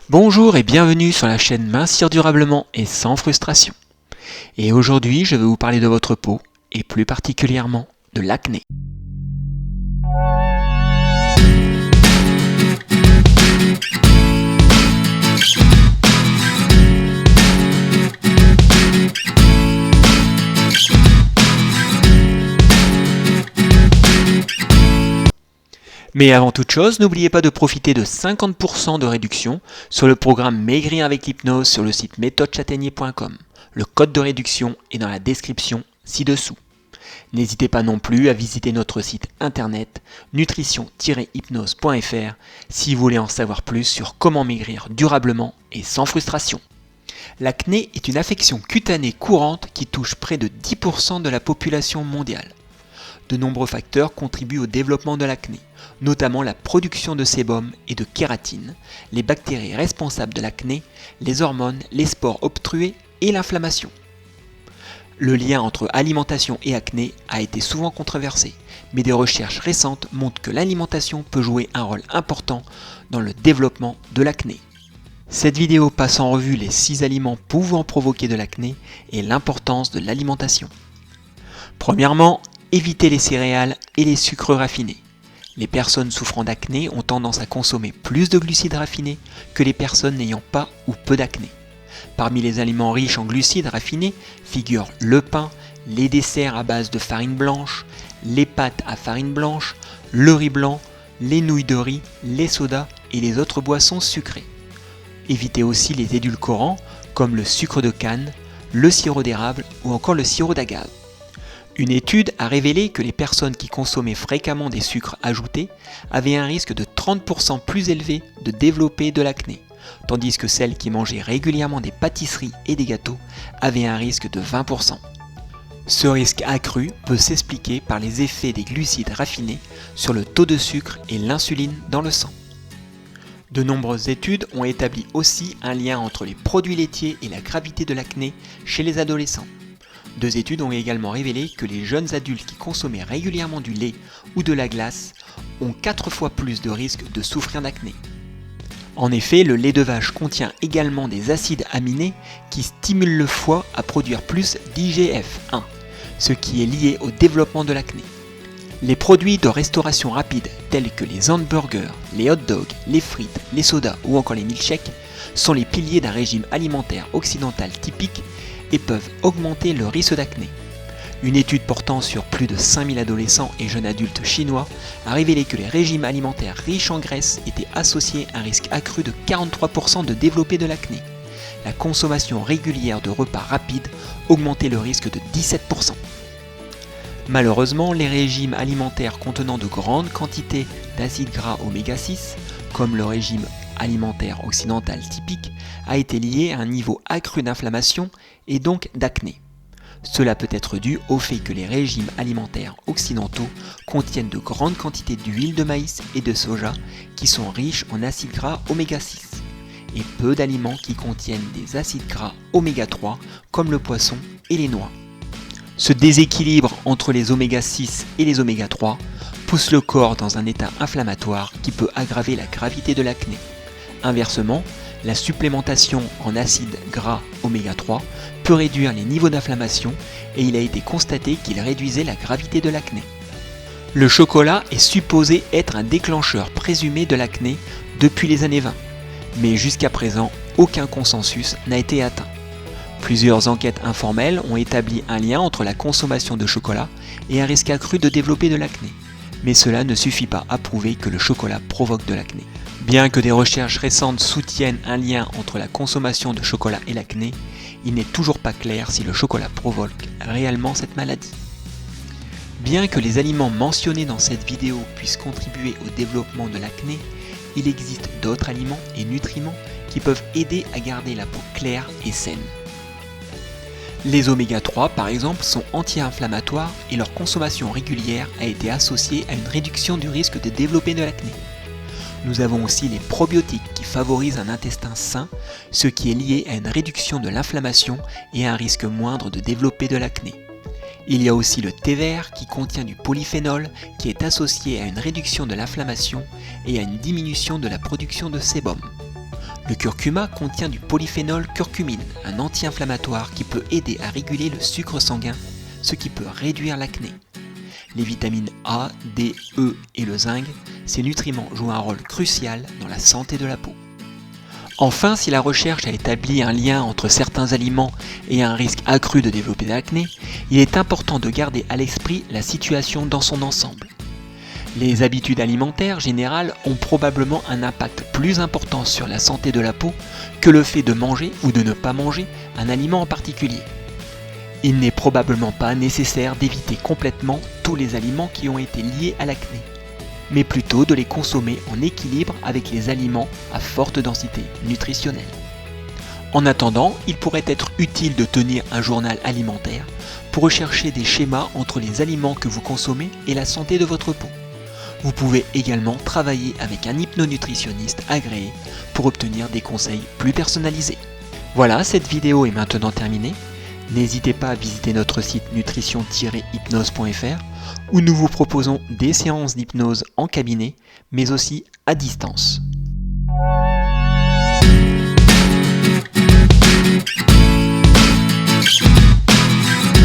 Bonjour et bienvenue sur la chaîne Mincir durablement et sans frustration. Et aujourd'hui, je vais vous parler de votre peau et plus particulièrement de l'acné. Mais avant toute chose, n'oubliez pas de profiter de 50% de réduction sur le programme Maigrir avec l'hypnose sur le site méthodechâtaignier.com. Le code de réduction est dans la description ci-dessous. N'hésitez pas non plus à visiter notre site internet nutrition-hypnose.fr si vous voulez en savoir plus sur comment maigrir durablement et sans frustration. L'acné est une affection cutanée courante qui touche près de 10% de la population mondiale. De nombreux facteurs contribuent au développement de l'acné, notamment la production de sébum et de kératine, les bactéries responsables de l'acné, les hormones, les spores obstrués et l'inflammation. Le lien entre alimentation et acné a été souvent controversé, mais des recherches récentes montrent que l'alimentation peut jouer un rôle important dans le développement de l'acné. Cette vidéo passe en revue les 6 aliments pouvant provoquer de l'acné et l'importance de l'alimentation. Premièrement, évitez les céréales et les sucres raffinés. Les personnes souffrant d'acné ont tendance à consommer plus de glucides raffinés que les personnes n'ayant pas ou peu d'acné. Parmi les aliments riches en glucides raffinés figurent le pain, les desserts à base de farine blanche, les pâtes à farine blanche, le riz blanc, les nouilles de riz, les sodas et les autres boissons sucrées. Évitez aussi les édulcorants comme le sucre de canne, le sirop d'érable ou encore le sirop d'agave. Une étude a révélé que les personnes qui consommaient fréquemment des sucres ajoutés avaient un risque de 30% plus élevé de développer de l'acné, tandis que celles qui mangeaient régulièrement des pâtisseries et des gâteaux avaient un risque de 20%. Ce risque accru peut s'expliquer par les effets des glucides raffinés sur le taux de sucre et l'insuline dans le sang. De nombreuses études ont établi aussi un lien entre les produits laitiers et la gravité de l'acné chez les adolescents. 2 études ont également révélé que les jeunes adultes qui consommaient régulièrement du lait ou de la glace ont 4 fois plus de risques de souffrir d'acné. En effet, le lait de vache contient également des acides aminés qui stimulent le foie à produire plus d'IGF-1, ce qui est lié au développement de l'acné. Les produits de restauration rapide tels que les hamburgers, les hot dogs, les frites, les sodas ou encore les milkshakes sont les piliers d'un régime alimentaire occidental typique et peuvent augmenter le risque d'acné. Une étude portant sur plus de 5000 adolescents et jeunes adultes chinois a révélé que les régimes alimentaires riches en graisse étaient associés à un risque accru de 43% de développer de l'acné. La consommation régulière de repas rapides augmentait le risque de 17%. Malheureusement, les régimes alimentaires contenant de grandes quantités d'acides gras oméga 6, comme le régime alimentaire occidental typique, a été lié à un niveau accru d'inflammation et donc d'acné. Cela peut être dû au fait que les régimes alimentaires occidentaux contiennent de grandes quantités d'huile de maïs et de soja qui sont riches en acides gras oméga 6 et peu d'aliments qui contiennent des acides gras oméga 3 comme le poisson et les noix. Ce déséquilibre entre les oméga 6 et les oméga 3 pousse le corps dans un état inflammatoire qui peut aggraver la gravité de l'acné. Inversement, la supplémentation en acides gras oméga 3 peut réduire les niveaux d'inflammation et il a été constaté qu'il réduisait la gravité de l'acné. Le chocolat est supposé être un déclencheur présumé de l'acné depuis les années 20, mais jusqu'à présent, aucun consensus n'a été atteint. Plusieurs enquêtes informelles ont établi un lien entre la consommation de chocolat et un risque accru de développer de l'acné, mais cela ne suffit pas à prouver que le chocolat provoque de l'acné. Bien que des recherches récentes soutiennent un lien entre la consommation de chocolat et l'acné, il n'est toujours pas clair si le chocolat provoque réellement cette maladie. Bien que les aliments mentionnés dans cette vidéo puissent contribuer au développement de l'acné, il existe d'autres aliments et nutriments qui peuvent aider à garder la peau claire et saine. Les oméga 3 par exemple sont anti-inflammatoires et leur consommation régulière a été associée à une réduction du risque de développer de l'acné. Nous avons aussi les probiotiques qui favorisent un intestin sain, ce qui est lié à une réduction de l'inflammation et à un risque moindre de développer de l'acné. Il y a aussi le thé vert qui contient du polyphénol qui est associé à une réduction de l'inflammation et à une diminution de la production de sébum. Le curcuma contient du polyphénol curcumine, un anti-inflammatoire qui peut aider à réguler le sucre sanguin, ce qui peut réduire l'acné. Les vitamines A, D, E et le zinc, ces nutriments jouent un rôle crucial dans la santé de la peau. Enfin, si la recherche a établi un lien entre certains aliments et un risque accru de développer de l'acné, il est important de garder à l'esprit la situation dans son ensemble. Les habitudes alimentaires générales ont probablement un impact plus important sur la santé de la peau que le fait de manger ou de ne pas manger un aliment en particulier. Il n'est probablement pas nécessaire d'éviter complètement tous les aliments qui ont été liés à l'acné, mais plutôt de les consommer en équilibre avec les aliments à forte densité nutritionnelle. En attendant, il pourrait être utile de tenir un journal alimentaire pour rechercher des schémas entre les aliments que vous consommez et la santé de votre peau. Vous pouvez également travailler avec un hypnonutritionniste agréé pour obtenir des conseils plus personnalisés. Voilà, cette vidéo est maintenant terminée. N'hésitez pas à visiter notre site nutrition-hypnose.fr où nous vous proposons des séances d'hypnose en cabinet, mais aussi à distance.